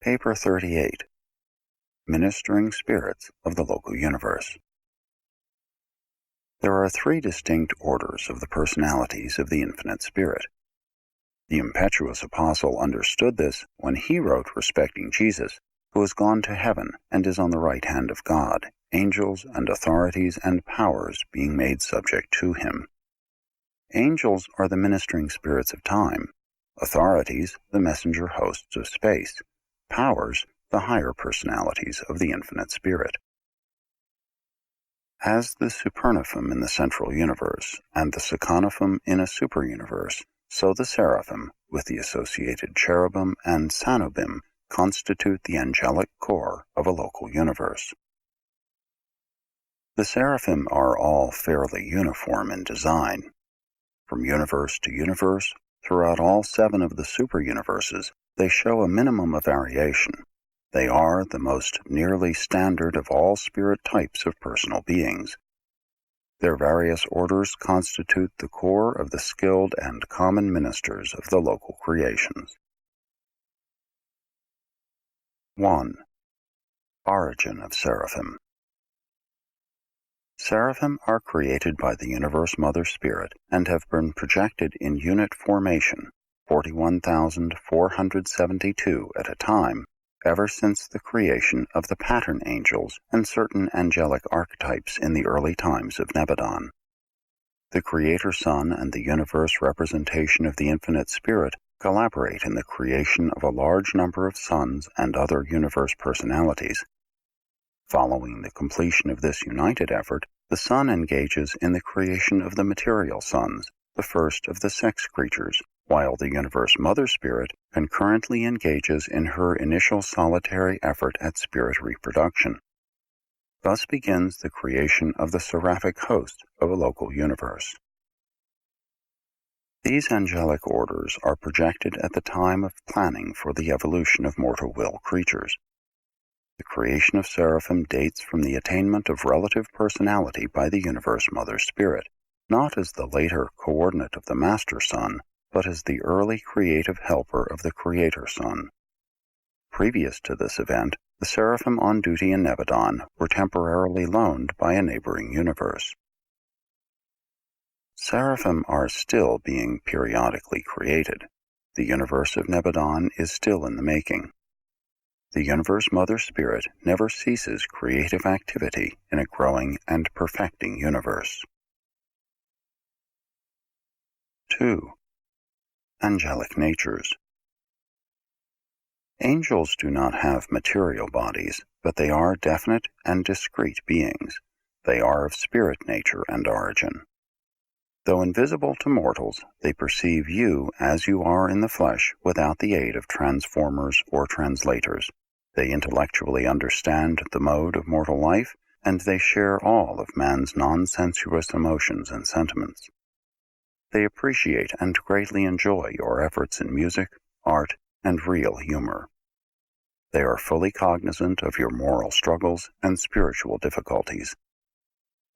Paper 38, Ministering Spirits of the Local Universe. There are three distinct orders of the personalities of the Infinite Spirit. The impetuous apostle understood this when he wrote respecting Jesus, who has gone to heaven and is on the right hand of God, angels and authorities and powers being made subject to him. Angels are the ministering spirits of time, authorities the messenger hosts of space, powers the higher personalities of the Infinite Spirit. As the supernophim in the central universe and the seconophim in a superuniverse, so the seraphim, with the associated cherubim and sanobim, constitute the angelic core of a local universe. The seraphim are all fairly uniform in design. From universe to universe, throughout all 7 of the superuniverses, they show a minimum of variation. They are the most nearly standard of all spirit types of personal beings. Their various orders constitute the core of the skilled and common ministers of the local creations. 1. Origin of Seraphim. Seraphim are created by the Universe Mother Spirit and have been projected in unit formation, 41,472 at a time, ever since the creation of the pattern angels and certain angelic archetypes in the early times of Nebadon. The Creator Sun and the universe representation of the Infinite Spirit collaborate in the creation of a large number of suns and other universe personalities. Following the completion of this united effort, the Sun engages in the creation of the material suns, the first of the sex creatures, while the Universe Mother Spirit concurrently engages in her initial solitary effort at spirit reproduction. Thus begins the creation of the Seraphic host of a local universe. These angelic orders are projected at the time of planning for the evolution of mortal will creatures. The creation of Seraphim dates from the attainment of relative personality by the Universe Mother Spirit, not as the later coordinate of the Master Sun, but as the early creative helper of the Creator Sun. Previous to this event, the Seraphim on duty in Nebadon were temporarily loaned by a neighboring universe. Seraphim are still being periodically created. The universe of Nebadon is still in the making. The Universe Mother Spirit never ceases creative activity in a growing and perfecting universe. 2. Angelic natures. Angels do not have material bodies, but they are definite and discrete beings. They are of spirit nature and origin. Though invisible to mortals, they perceive you as you are in the flesh without the aid of transformers or translators. They intellectually understand the mode of mortal life, and they share all of man's non-sensuous emotions and sentiments. They appreciate and greatly enjoy your efforts in music, art, and real humor. They are fully cognizant of your moral struggles and spiritual difficulties.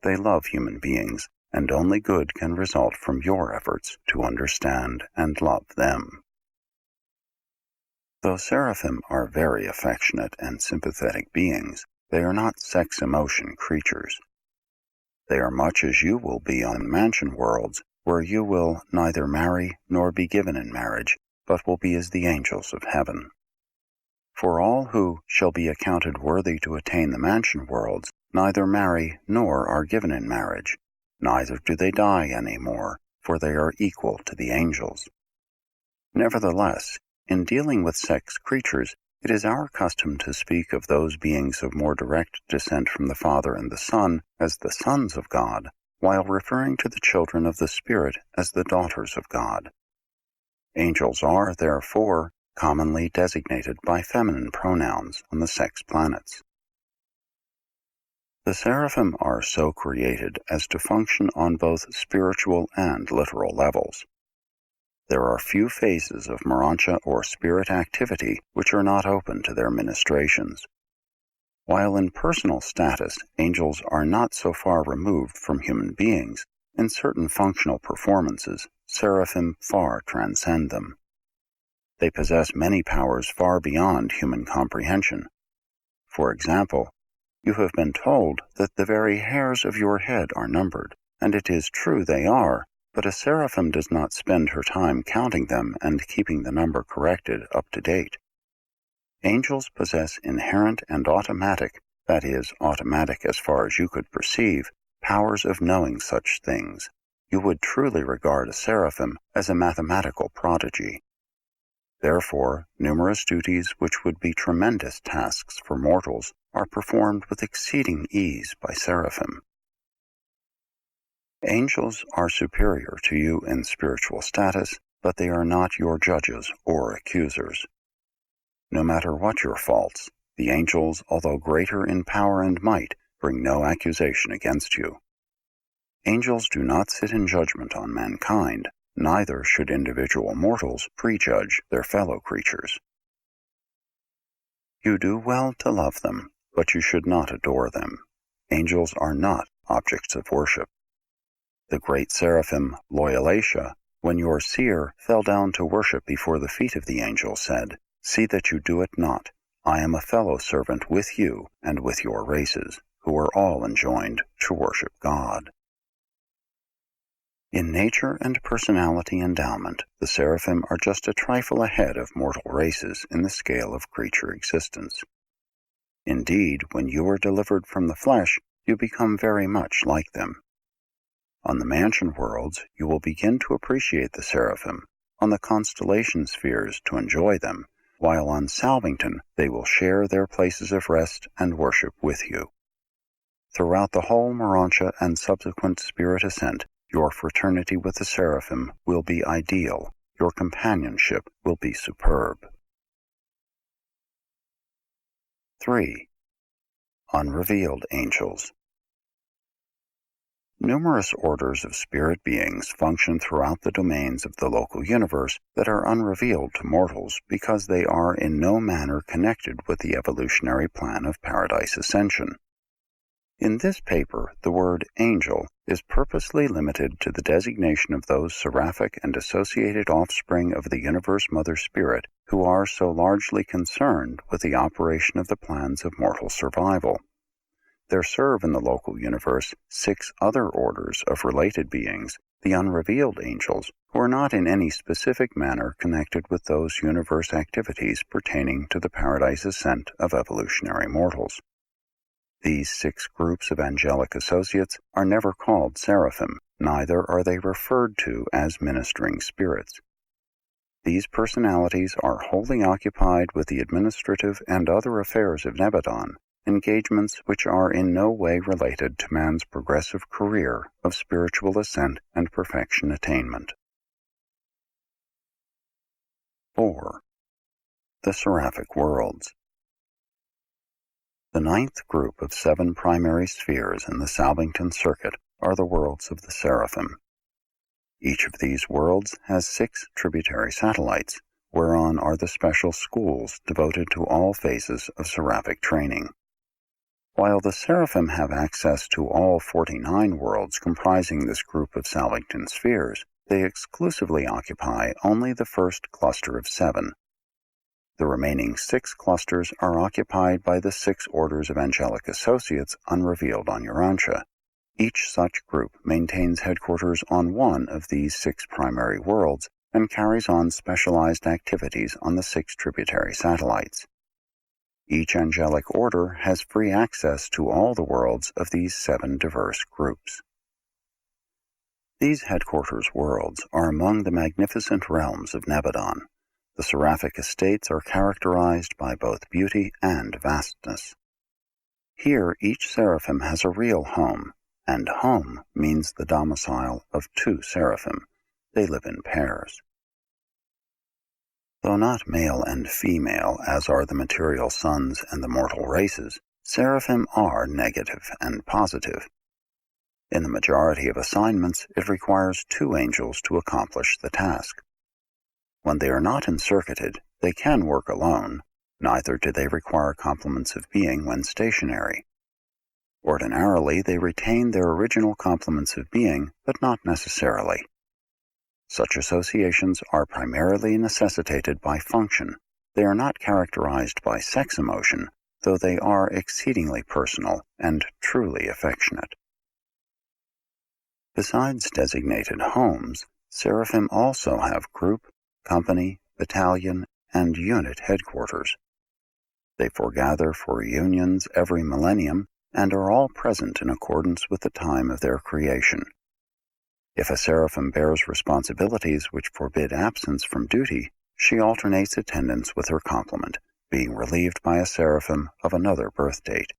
They love human beings, and only good can result from your efforts to understand and love them. Though Seraphim are very affectionate and sympathetic beings, they are not sex-emotion creatures. They are much as you will be on mansion worlds, where you will neither marry nor be given in marriage, but will be as the angels of heaven. For all who shall be accounted worthy to attain the mansion worlds neither marry nor are given in marriage, neither do they die any more, for they are equal to the angels. Nevertheless, in dealing with sex creatures, it is our custom to speak of those beings of more direct descent from the Father and the Son as the sons of God, while referring to the children of the Spirit as the daughters of God. Angels are, therefore, commonly designated by feminine pronouns on the sex planets. The Seraphim are so created as to function on both spiritual and literal levels. There are few phases of Urantia or spirit activity which are not open to their ministrations. While in personal status angels are not so far removed from human beings, in certain functional performances, Seraphim far transcend them. They possess many powers far beyond human comprehension. For example, you have been told that the very hairs of your head are numbered, and it is true they are, but a seraphim does not spend her time counting them and keeping the number corrected up to date. Angels possess inherent and automatic, that is, automatic as far as you could perceive, powers of knowing such things. You would truly regard a seraphim as a mathematical prodigy. Therefore, numerous duties which would be tremendous tasks for mortals are performed with exceeding ease by seraphim. Angels are superior to you in spiritual status, but they are not your judges or accusers. No matter what your faults, the angels, although greater in power and might, bring no accusation against you. Angels do not sit in judgment on mankind, neither should individual mortals prejudge their fellow creatures. You do well to love them, but you should not adore them. Angels are not objects of worship. The great seraphim, Loyalatia, when your seer fell down to worship before the feet of the angel, said, "See that you do it not. I am a fellow servant with you and with your races, who are all enjoined to worship God." In nature and personality endowment, the seraphim are just a trifle ahead of mortal races in the scale of creature existence. Indeed, when you are delivered from the flesh, you become very much like them. On the mansion worlds, you will begin to appreciate the seraphim, on the constellation spheres to enjoy them, while on Salvington they will share their places of rest and worship with you. Throughout the whole Urantia and subsequent spirit ascent, your fraternity with the seraphim will be ideal. Your companionship will be superb. 3. Unrevealed Angels. Numerous orders of spirit beings function throughout the domains of the local universe that are unrevealed to mortals because they are in no manner connected with the evolutionary plan of paradise ascension. In this paper, the word angel is purposely limited to the designation of those seraphic and associated offspring of the universe mother spirit who are so largely concerned with the operation of the plans of mortal survival. There serve in the local universe 6 other orders of related beings, the unrevealed angels, who are not in any specific manner connected with those universe activities pertaining to the paradise ascent of evolutionary mortals. These 6 groups of angelic associates are never called seraphim, neither are they referred to as ministering spirits. These personalities are wholly occupied with the administrative and other affairs of Nebadon, engagements which are in no way related to man's progressive career of spiritual ascent and perfection attainment. 4. The Seraphic Worlds. The 9th group of 7 primary spheres in the Salvington circuit are the worlds of the Seraphim. Each of these worlds has 6 tributary satellites, whereon are the special schools devoted to all phases of seraphic training. While the Seraphim have access to all 49 worlds comprising this group of Salvington spheres, they exclusively occupy only the first cluster of 7. The remaining 6 clusters are occupied by the 6 orders of angelic associates unrevealed on Urantia. Each such group maintains headquarters on one of these 6 primary worlds and carries on specialized activities on the 6 tributary satellites. Each angelic order has free access to all the worlds of these 7 diverse groups. These headquarters worlds are among the magnificent realms of Nebadon. The seraphic estates are characterized by both beauty and vastness. Here each seraphim has a real home, and home means the domicile of 2 seraphim. They live in pairs. Though not male and female, as are the material sons and the mortal races, seraphim are negative and positive. In the majority of assignments, it requires 2 angels to accomplish the task. When they are not encircuited, they can work alone, neither do they require complements of being when stationary. Ordinarily, they retain their original complements of being, but not necessarily. Such associations are primarily necessitated by function. They are not characterized by sex emotion, though they are exceedingly personal and truly affectionate. Besides designated homes, Seraphim also have group, company, battalion, and unit headquarters. They foregather for reunions every millennium and are all present in accordance with the time of their creation. If a Seraphim bears responsibilities which forbid absence from duty, she alternates attendance with her complement, being relieved by a Seraphim of another birth date.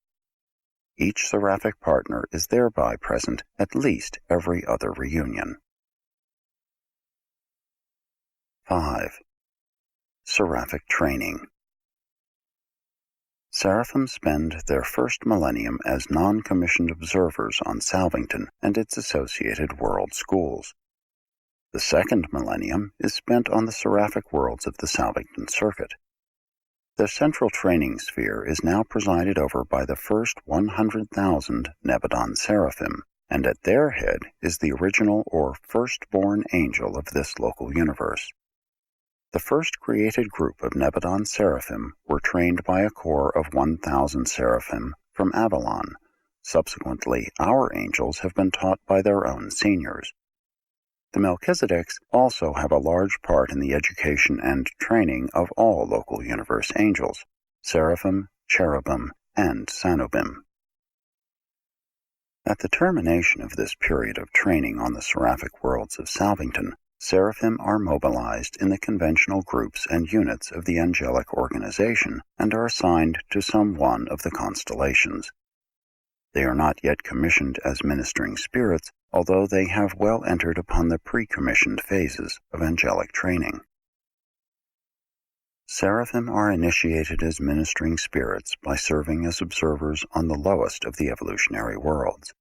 Each Seraphic partner is thereby present at least every other reunion. 5. Seraphic Training. Seraphim spend their first millennium as non-commissioned observers on Salvington and its associated world schools. The second millennium is spent on the Seraphic worlds of the Salvington Circuit. The central training sphere is now presided over by the first 100,000 Nebadon Seraphim, and at their head is the original or firstborn angel of this local universe. The first created group of Nebadon Seraphim were trained by a corps of 1,000 Seraphim from Avalon. Subsequently, our angels have been taught by their own seniors. The Melchizedeks also have a large part in the education and training of all local universe angels, Seraphim, Cherubim, and Sanobim. At the termination of this period of training on the Seraphic worlds of Salvington, Seraphim are mobilized in the conventional groups and units of the angelic organization and are assigned to some one of the constellations. They are not yet commissioned as ministering spirits, although they have well entered upon the pre-commissioned phases of angelic training. Seraphim are initiated as ministering spirits by serving as observers on the lowest of the evolutionary worlds.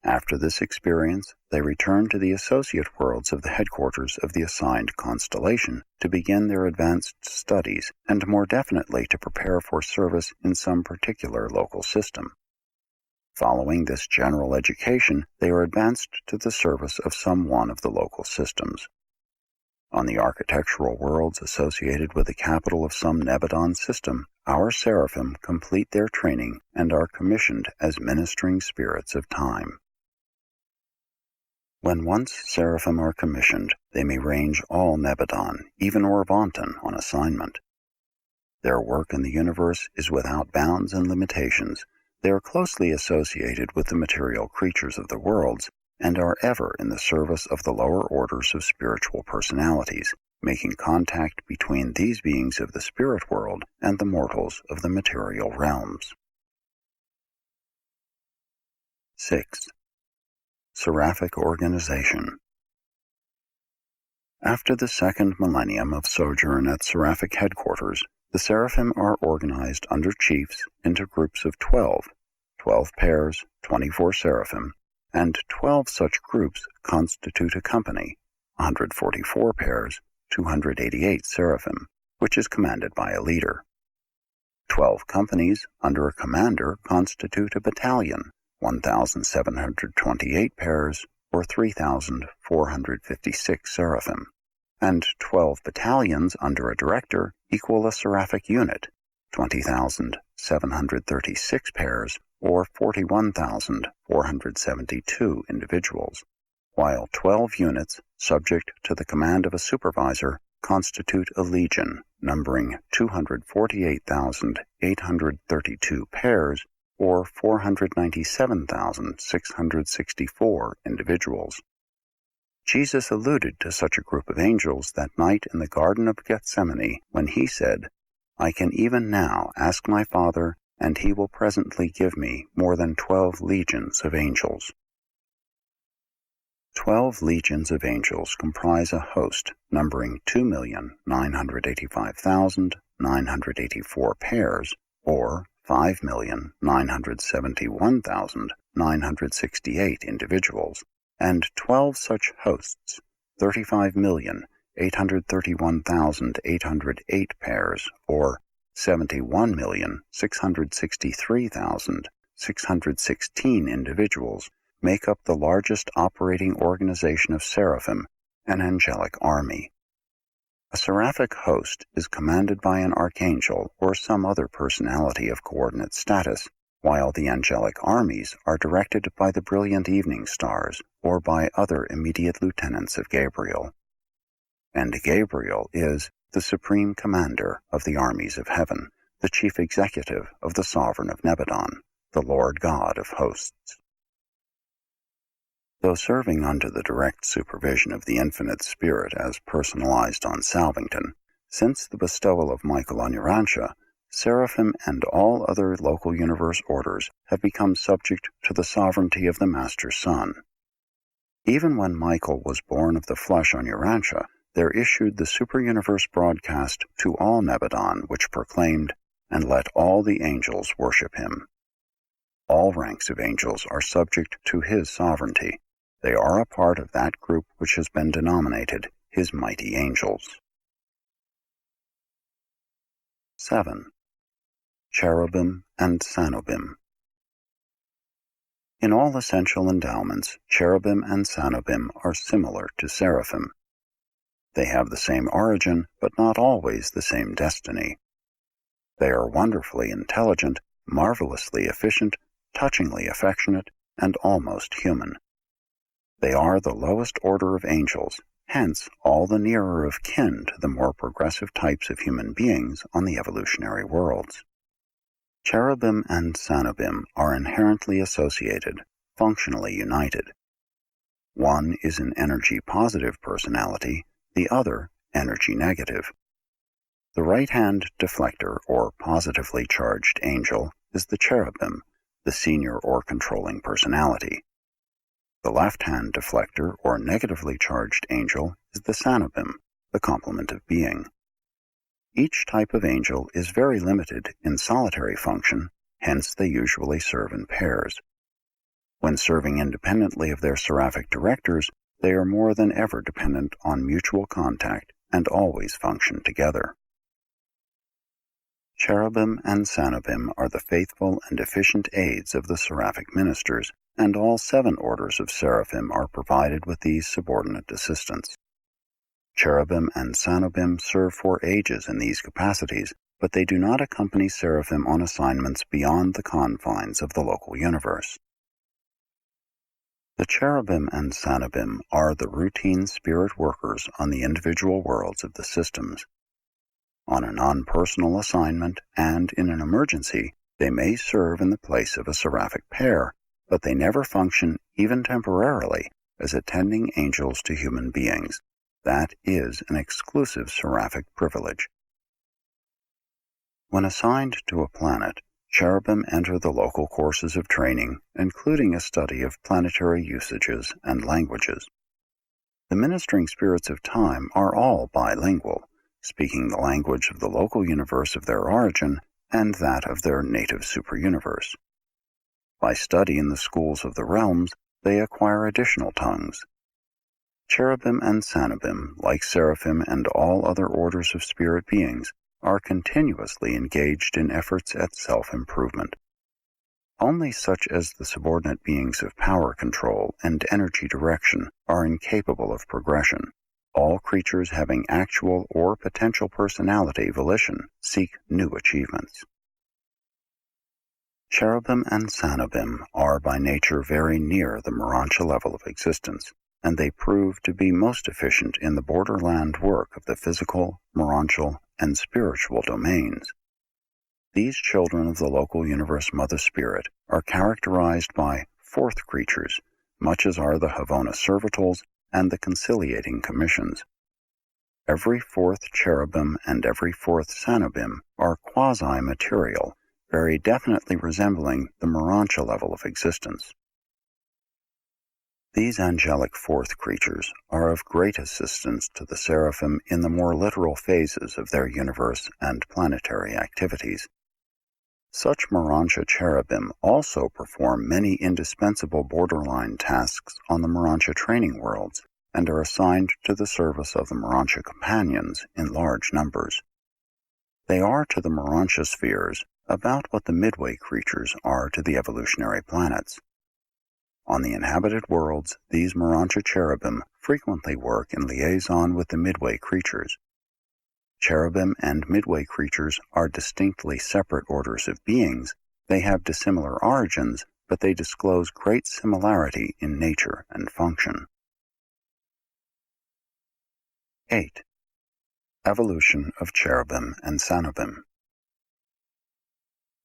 After this experience, they return to the associate worlds of the headquarters of the assigned constellation to begin their advanced studies and more definitely to prepare for service in some particular local system. Following this general education, they are advanced to the service of some one of the local systems. On the architectural worlds associated with the capital of some Nebadon system, our Seraphim complete their training and are commissioned as ministering spirits of time. When once Seraphim are commissioned, they may range all Nebadon, even Orvonton, on assignment. Their work in the universe is without bounds and limitations. They are closely associated with the material creatures of the worlds and are ever in the service of the lower orders of spiritual personalities, making contact between these beings of the spirit world and the mortals of the material realms. 6. Seraphic Organization. After the second millennium of sojourn at Seraphic headquarters, the Seraphim are organized under chiefs into groups of 12 pairs, 24 Seraphim, and 12 such groups constitute a company, 144 pairs, 288 Seraphim, which is commanded by a leader. 12 companies under a commander constitute a battalion, 1,728 pairs, or 3,456 Seraphim, and 12 battalions under a director equal a Seraphic unit, 20,736 pairs, or 41,472 individuals, while 12 units, subject to the command of a supervisor, constitute a legion, numbering 248,832 pairs, or 497,664 individuals. Jesus alluded to such a group of angels that night in the Garden of Gethsemane when he said, "I can even now ask my Father, and he will presently give me more than 12 legions of angels." 12 legions of angels comprise a host numbering 2,985,984 pairs, or 5,971,968 individuals, and 12 such hosts, 35,831,808 pairs, or 71,663,616 individuals, make up the largest operating organization of Seraphim an angelic army. A seraphic host is commanded by an archangel or some other personality of coordinate status, while the angelic armies are directed by the brilliant evening stars or by other immediate lieutenants of Gabriel. And Gabriel is the supreme commander of the armies of heaven, the chief executive of the sovereign of Nebadon, the Lord God of hosts. Though serving under the direct supervision of the Infinite Spirit as personalized on Salvington, since the bestowal of Michael on Urantia, Seraphim and all other local universe orders have become subject to the sovereignty of the Master Son. Even when Michael was born of the flesh on Urantia, there issued the super-universe broadcast to all Nebadon, which proclaimed, "And let all the angels worship him." All ranks of angels are subject to his sovereignty. They are a part of that group which has been denominated his mighty angels. 7. Cherubim and sanobim. In all essential endowments, cherubim and sanobim are similar to seraphim. They have the same origin, but not always the same destiny. They are wonderfully intelligent, marvelously efficient, touchingly affectionate, and almost human. They are the lowest order of angels, hence all the nearer of kin to the more progressive types of human beings on the evolutionary worlds. Cherubim and sanobim are inherently associated, functionally united. One is an energy-positive personality, the other energy-negative. The right-hand deflector or positively charged angel is the cherubim, the senior or controlling personality. The left-hand deflector or negatively charged angel is the sanobim, the complement of being. Each type of angel is very limited in solitary function, hence they usually serve in pairs. When serving independently of their seraphic directors, they are more than ever dependent on mutual contact and always function together. Cherubim and sanobim are the faithful and efficient aids of the seraphic ministers, and all 7 orders of seraphim are provided with these subordinate assistants. Cherubim and sanobim serve for ages in these capacities, but they do not accompany seraphim on assignments beyond the confines of the local universe. The cherubim and sanobim are the routine spirit workers on the individual worlds of the systems. On a non-personal assignment and in an emergency, they may serve in the place of a seraphic pair, but they never function, even temporarily, as attending angels to human beings. That is an exclusive seraphic privilege. When assigned to a planet, cherubim enter the local courses of training, including a study of planetary usages and languages. The ministering spirits of time are all bilingual, speaking the language of the local universe of their origin and that of their native superuniverse. By study in the schools of the realms, they acquire additional tongues. Cherubim and sanobim, like seraphim and all other orders of spirit beings, are continuously engaged in efforts at self-improvement. Only such as the subordinate beings of power control and energy direction are incapable of progression. All creatures having actual or potential personality volition seek new achievements. Cherubim and sanobim are by nature very near the Urantia level of existence, and they prove to be most efficient in the borderland work of the physical, Urantial, and spiritual domains. These children of the local universe Mother Spirit are characterized by 4th creatures, much as are the Havona servitals and the conciliating commissions. Every 4th cherubim and every 4th sanobim are quasi-material, very definitely resembling the Urantia level of existence. These angelic 4th creatures are of great assistance to the seraphim in the more literal phases of their universe and planetary activities. Such Urantia cherubim also perform many indispensable borderline tasks on the Urantia training worlds and are assigned to the service of the Urantia companions in large numbers. They are to the Urantia spheres about what the midway creatures are to the evolutionary planets. On the inhabited worlds, these Urantia cherubim frequently work in liaison with the midway creatures. Cherubim and midway creatures are distinctly separate orders of beings. They have dissimilar origins, but they disclose great similarity in nature and function. 8. Evolution of cherubim and sanobim.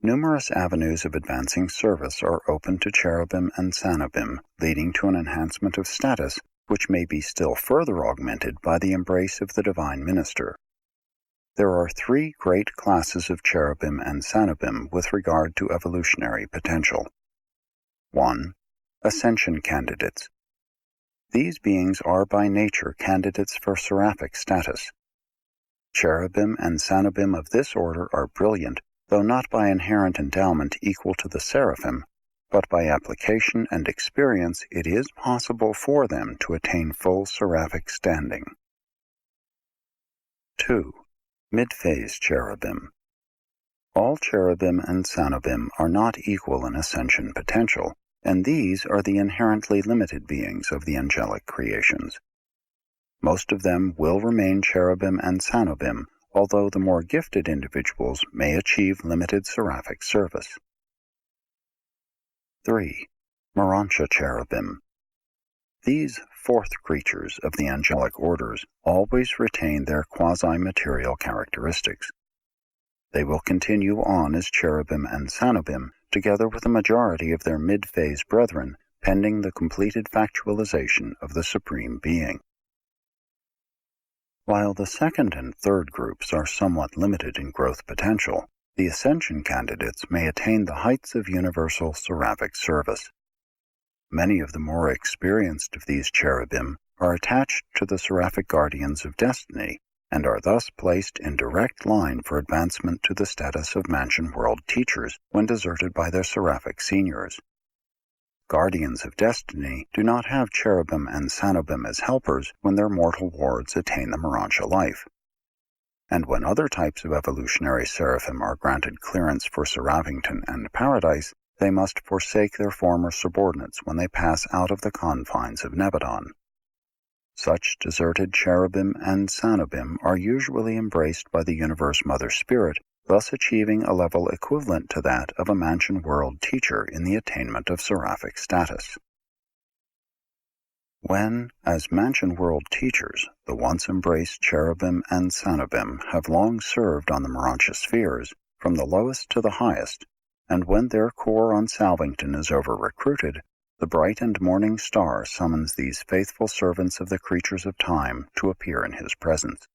Numerous avenues of advancing service are open to cherubim and sanobim, leading to an enhancement of status, which may be still further augmented by the embrace of the divine minister. There are 3 great classes of cherubim and sanobim with regard to evolutionary potential. 1. Ascension candidates. These beings are by nature candidates for seraphic status. Cherubim and sanobim of this order are brilliant, though not by inherent endowment equal to the seraphim, but by application and experience it is possible for them to attain full seraphic standing. 2. Mid-phase cherubim. All cherubim and sanobim are not equal in ascension potential, and these are the inherently limited beings of the angelic creations. Most of them will remain cherubim and sanobim, although the more gifted individuals may achieve limited seraphic service. 3. Urantia cherubim. These 4th creatures of the angelic orders always retain their quasi-material characteristics. They will continue on as cherubim and sanobim, together with the majority of their mid-phase brethren, pending the completed factualization of the Supreme Being. While the 2nd and 3rd groups are somewhat limited in growth potential, the ascension candidates may attain the heights of universal seraphic service. Many of the more experienced of these cherubim are attached to the seraphic guardians of destiny, and are thus placed in direct line for advancement to the status of mansion world teachers when deserted by their seraphic seniors. Guardians of destiny do not have cherubim and sanobim as helpers when their mortal wards attain the Urantia life. And when other types of evolutionary seraphim are granted clearance for Seraphington and Paradise, they must forsake their former subordinates when they pass out of the confines of Nebadon. Such deserted cherubim and sanobim are usually embraced by the Universe Mother Spirit, thus achieving a level equivalent to that of a mansion world teacher in the attainment of seraphic status. When, as mansion world teachers, the once embraced cherubim and sanobim have long served on the Urantia spheres, from the lowest to the highest, and when their corps on Salvington is over-recruited, the bright and morning star summons these faithful servants of the creatures of time to appear in his presence.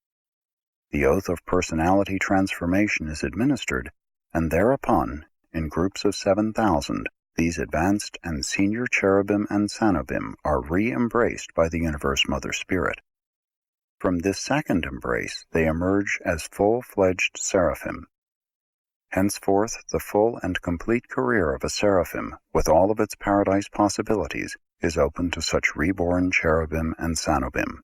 The oath of personality transformation is administered, and thereupon, in groups of 7,000, these advanced and senior cherubim and sanobim are re-embraced by the Universe Mother Spirit. From this second embrace, they emerge as full-fledged seraphim. Henceforth, the full and complete career of a seraphim, with all of its paradise possibilities, is open to such reborn cherubim and sanobim.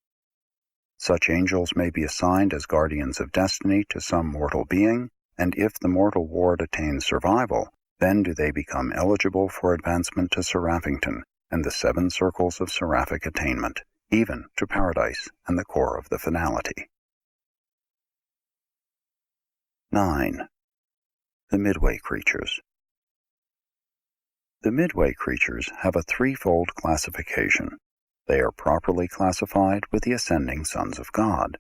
Such angels may be assigned as guardians of destiny to some mortal being, and if the mortal ward attains survival, then do they become eligible for advancement to Seraphington and the 7 circles of seraphic attainment, even to Paradise and the core of the finality. 9. The midway creatures. The midway creatures have a threefold classification. They are properly classified with the ascending sons of God.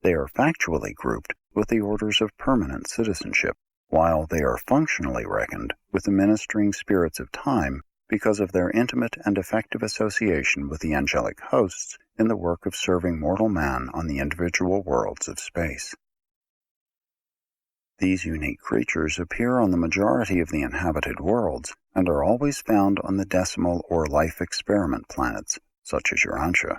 They are factually grouped with the orders of permanent citizenship, while they are functionally reckoned with the ministering spirits of time because of their intimate and effective association with the angelic hosts in the work of serving mortal man on the individual worlds of space. These unique creatures appear on the majority of the inhabited worlds and are always found on the decimal or life experiment planets, such as Urantia.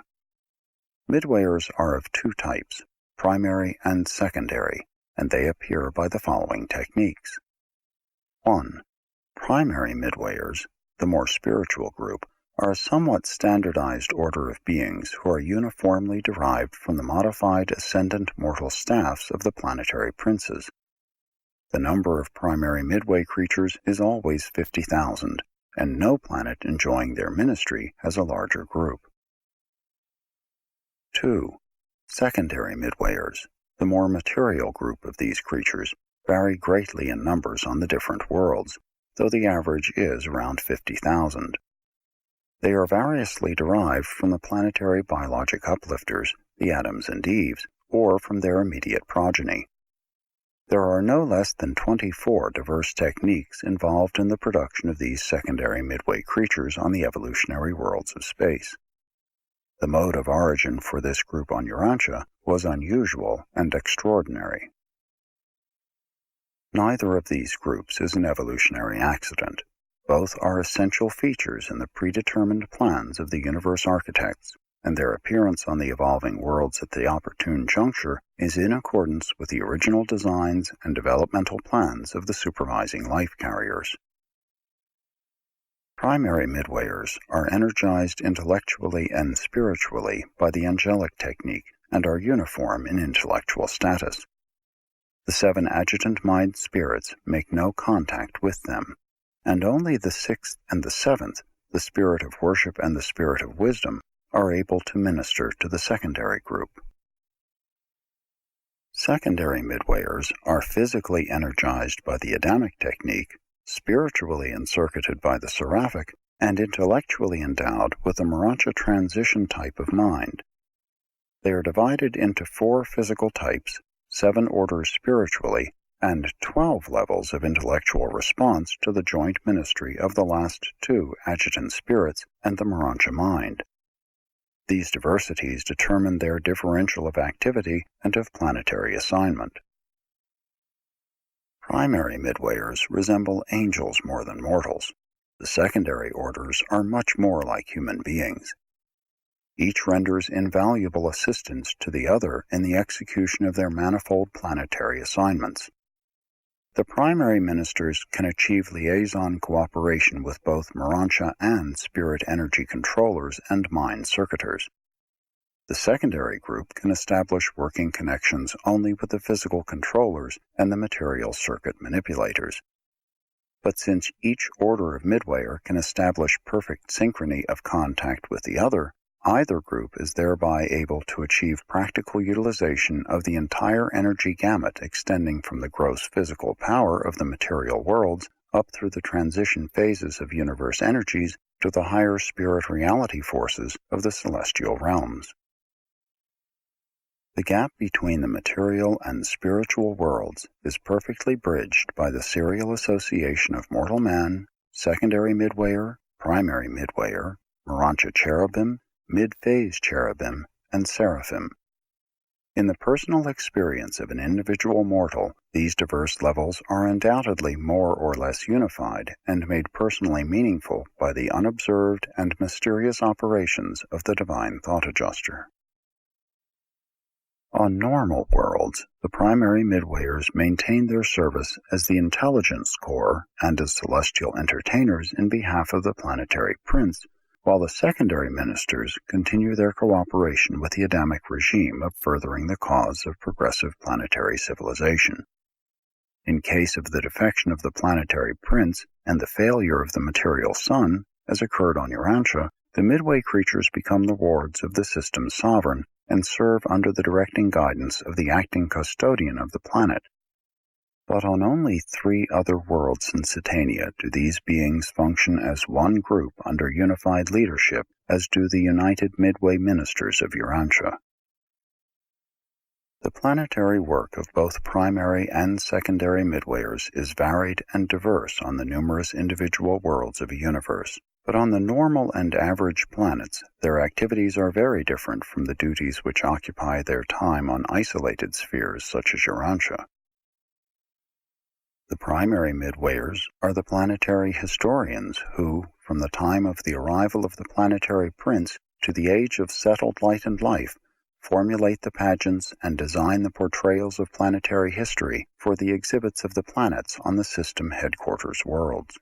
Midwayers are of 2 types, primary and secondary, and they appear by the following techniques. 1. Primary midwayers, the more spiritual group, are a somewhat standardized order of beings who are uniformly derived from the modified ascendant mortal staffs of the planetary princes. The number of primary midway creatures is always 50,000, and no planet enjoying their ministry has a larger group. 2. Secondary midwayers. The more material group of these creatures vary greatly in numbers on the different worlds, though the average is around 50,000. They are variously derived from the planetary biologic uplifters, the Adams and Eves, or from their immediate progeny. There are no less than 24 diverse techniques involved in the production of these secondary midway creatures on the evolutionary worlds of space. The mode of origin for this group on Urantia was unusual and extraordinary. Neither of these groups is an evolutionary accident. Both are essential features in the predetermined plans of the universe architects, and their appearance on the evolving worlds at the opportune juncture is in accordance with the original designs and developmental plans of the supervising life carriers. Primary midwayers are energized intellectually and spiritually by the angelic technique and are uniform in intellectual status. The 7 adjutant mind spirits make no contact with them, and only the 6th and the 7th, the spirit of worship and the spirit of wisdom, are able to minister to the secondary group. Secondary midwayers are physically energized by the Adamic technique, spiritually encircuited by the Seraphic, and intellectually endowed with the Urantia transition type of mind. They are divided into 4 physical types, 7 orders spiritually, and 12 levels of intellectual response to the joint ministry of the last 2 adjutant spirits and the Urantia mind. These diversities determine their differential of activity and of planetary assignment. Primary midwayers resemble angels more than mortals. The secondary orders are much more like human beings. Each renders invaluable assistance to the other in the execution of their manifold planetary assignments. The primary ministers can achieve liaison cooperation with both Urantia and spirit energy controllers and mind circuitors. The secondary group can establish working connections only with the physical controllers and the material circuit manipulators. But since each order of midwayer can establish perfect synchrony of contact with the other, either group is thereby able to achieve practical utilization of the entire energy gamut extending from the gross physical power of the material worlds up through the transition phases of universe energies to the higher spirit reality forces of the celestial realms. The gap between the material and spiritual worlds is perfectly bridged by the serial association of mortal man, secondary midwayer, primary midwayer, Urantia cherubim, mid-phase cherubim, and seraphim. In the personal experience of an individual mortal, these diverse levels are undoubtedly more or less unified and made personally meaningful by the unobserved and mysterious operations of the divine thought adjuster. On normal worlds, the primary midwayers maintain their service as the intelligence corps and as celestial entertainers in behalf of the planetary prince, while the secondary ministers continue their cooperation with the Adamic regime of furthering the cause of progressive planetary civilization. In case of the defection of the planetary prince and the failure of the material sun, as occurred on Urantia, the midway creatures become the wards of the system's sovereign and serve under the directing guidance of the acting custodian of the planet. But on only 3 other worlds in Satania do these beings function as one group under unified leadership, as do the united midway ministers of Urantia. The planetary work of both primary and secondary midwayers is varied and diverse on the numerous individual worlds of a universe, but on the normal and average planets, their activities are very different from the duties which occupy their time on isolated spheres such as Urantia. The primary midwayers are the planetary historians who, from the time of the arrival of the planetary prince to the age of settled light and life, formulate the pageants and design the portrayals of planetary history for the exhibits of the planets on the system headquarters worlds.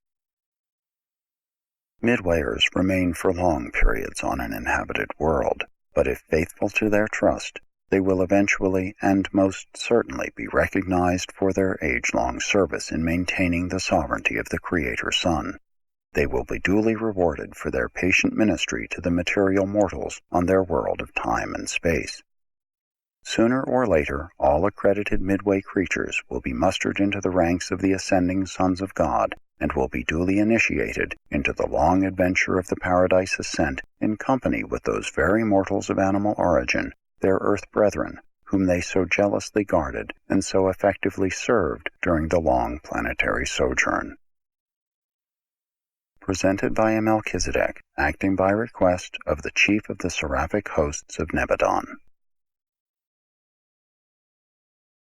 Midwayers remain for long periods on an inhabited world, but if faithful to their trust, they will eventually and most certainly be recognized for their age-long service in maintaining the sovereignty of the Creator Sun. They will be duly rewarded for their patient ministry to the material mortals on their world of time and space. Sooner or later, all accredited midway creatures will be mustered into the ranks of the ascending sons of God and will be duly initiated into the long adventure of the paradise ascent in company with those very mortals of animal origin, their earth brethren, whom they so jealously guarded and so effectively served during the long planetary sojourn. Presented by a Melchizedek, acting by request of the chief of the Seraphic hosts of Nebadon.